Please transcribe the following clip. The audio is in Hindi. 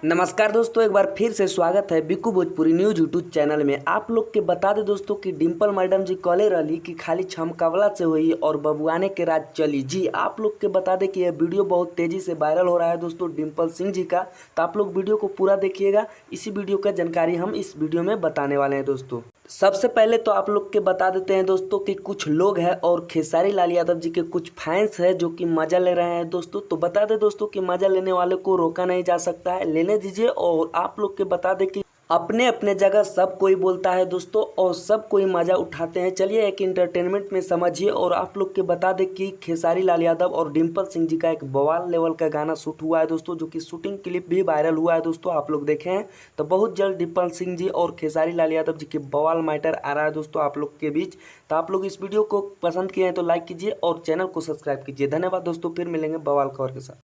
नमस्कार दोस्तों, एक बार फिर से स्वागत है Bikku Bhojpuri news YouTube channel में। आप लोग के बता दें दोस्तों कि डिम्पल मैडम जी कॉले रही कि खाली छमकवला से हुई और बबुआने के राज चली। जी आप लोग के बता दें कि यह वीडियो बहुत तेज़ी से वायरल हो रहा है दोस्तों डिम्पल सिंह जी का। तो आप लोग वीडियो को पूरा देखिएगा, इसी वीडियो का जानकारी हम इस वीडियो में बताने वाले हैं दोस्तों। सबसे पहले तो आप लोग के बता देते हैं दोस्तों कि कुछ लोग हैं और खेसारी लाल यादव जी के कुछ फैंस हैं जो कि मज़ा ले रहे हैं दोस्तों। तो बता दें दोस्तों कि मज़ा लेने वाले को रोका नहीं जा सकता है, लेने दीजिए। और आप लोग के बता दें कि अपने अपने जगह सब कोई बोलता है दोस्तों और सब कोई मज़ा उठाते हैं। चलिए एक इंटरटेनमेंट में समझिए। और आप लोग के बता दें कि खेसारी लाल यादव और डिम्पल सिंह जी का एक बवाल लेवल का गाना शूट हुआ है दोस्तों, जो कि शूटिंग क्लिप भी वायरल हुआ है दोस्तों, आप लोग देखे हैं। तो बहुत जल्द डिम्पल सिंह जी और खेसारी लाल यादव जी के बवाल मैटर आ रहा है दोस्तों आप लोग के बीच। तो आप लोग इस वीडियो को पसंद किए हैं तो लाइक कीजिए और चैनल को सब्सक्राइब कीजिए। धन्यवाद दोस्तों, फिर मिलेंगे बवाल खबर के साथ।